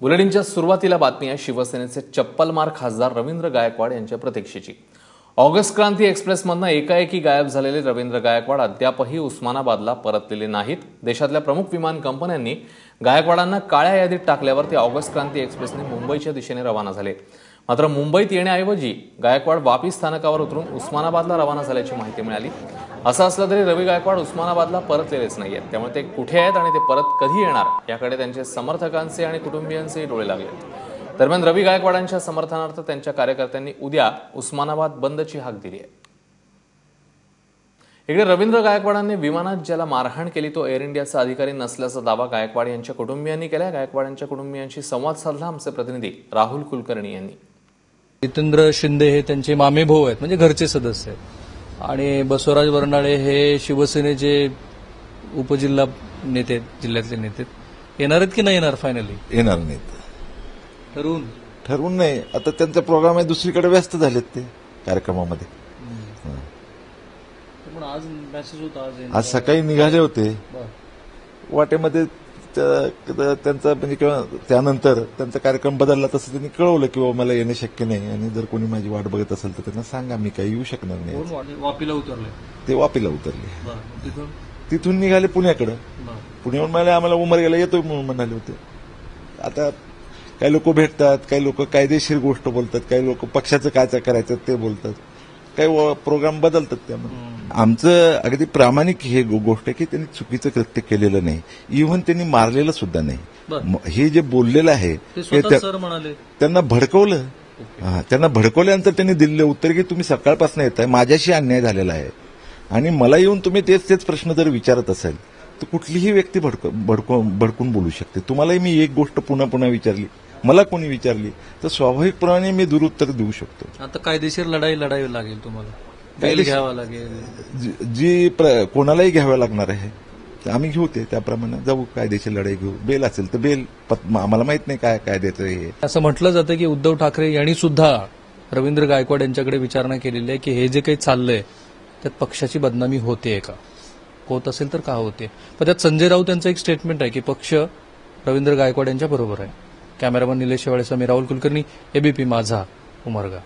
बुलेटिनच्या सुरुवातीला बातमी आहे शिवसेनेचे चप्पलमार खासदार रवींद्र गायकवाड यांच्या प्रतीक्षेची। ऑगस्ट क्रांती एक्सप्रेसमधनं एकाएकी गायब झालेले रवींद्र गायकवाड अद्यापही उस्मानाबादला परतलेले नाहीत। देशातल्या प्रमुख विमान कंपन्यांनी गायकवाडांना काळ्या यादीत टाकल्यावर ते ऑगस्ट क्रांती एक्सप्रेसने मुंबईच्या दिशेने रवाना झाले। मात्र मुंबईत येण्याऐवजी गायकवाड वापी स्थानकावर उतरून उस्मानाबादला रवाना झाल्याची माहिती मिळाली। असं असलं तरी रवी गायकवाड उस्मानाबादला परतलेलेच नाहीयेत, त्यामुळे ते कुठे आहेत आणि ते परत कधी येणार याकडे त्यांचे समर्थकांचे आणि कुटुंबियांचे डोळे लागले। दरम्यान रवी गायकवाडांच्या समर्थनार्थ त्यांच्या कार्यकर्त्यांनी उद्या उस्मानाबाद बंदची हाक दिली आहे। इकडे रवींद्र गायकवाडांनी विमानात ज्याला मारहाण केली तो एअर इंडियाचा अधिकारी नसल्याचा दावा गायकवाड यांच्या कुटुंबियांनी केला। गायकवाड यांच्या कुटुंबियांशी संवाद साधला आमचे प्रतिनिधी राहुल कुलकर्णी यांनी। जितेंद्र शिंदे हे त्यांचे मामे भाऊ आहेत, म्हणजे घरचे सदस्य आहेत, आणि बसवराज वर्नाळे हे शिवसेनेचे उपजिल्हा नेते, जिल्ह्यातले नेते येणार आहेत की नाही येणार? फायनली येणार नाहीत, ठरवून नाही। आता त्यांचा प्रोग्राम आहे, दुसरीकडे व्यस्त झालेत ते कार्यक्रमामध्ये। पण आज मेसेज होता, आज सकाळी निघाले होते वाटेमध्ये, त्यांचा म्हणजे किंवा त्यानंतर त्यांचा कार्यक्रम बदलला तसं त्यांनी कळवलं की मला येणे शक्य नाही, आणि जर कोणी माझी वाट बघत असेल तर त्यांना सांगा मी काही येऊ शकणार नाही। वापीला उतरले ते, वापीला उतरले, तिथून निघाले पुण्याकडे। पुण्याहून मला आम्हाला उमरग्याला येतोय म्हणून म्हणाले होते। आता काही लोक भेटतात, काही लोक कायदेशीर गोष्ट बोलतात, काही लोक पक्षाचं काय करायचं ते बोलतात, काही प्रोग्राम बदलतात। त्यामुळे आमचं अगदी प्रामाणिक हे गोष्ट आहे की त्यांनी चुकीचं कृत्य केलेलं नाही, इव्हन त्यांनी मारलेलं सुद्धा नाही। हे जे बोललेलं आहे त्यांना भडकवलं, त्यांना भडकवल्यानंतर त्यांनी दिलेलं उत्तर की तुम्ही सकाळपासून येत आहे, माझ्याशी अन्याय झालेला आहे, आणि मला येऊन तुम्ही तेच प्रश्न जर विचारत असेल तर कुठलीही व्यक्ती भडकून बोलू शकते। तुम्हालाही मी एक गोष्ट पुन्हा विचारली, मला कोणी विचारली तर स्वाभाविकपणे मी दुरुत्तर देऊ शकतो। आता कायदेशीर लढाई लागेल, तुम्हाला बेल घ्यावा लागेल, जी कोणालाही घ्यावं लागणार आहे, आम्ही घेऊ ते त्याप्रमाणे जाऊ, कायदेशीर लढाई घेऊ। बेल असेल तर बेल, आम्हाला माहित नाही काय कायद्याचं हे। असं म्हटलं जातं की उद्धव ठाकरे यांनी सुद्धा रवींद्र गायकवाड यांच्याकडे विचारणा केलेली आहे की हे जे काही चाललंय त्यात पक्षाची बदनामी होतेय का, होत असेल तर का होते। पण त्यात संजय राऊत यांचं एक स्टेटमेंट आहे की पक्ष रवींद्र गायकवाड यांच्या बरोबर आहे। कॅमेरामन निलेश शेवाळे समीर, राहुल कुलकर्णी, एबीपी माझा, उमरगा।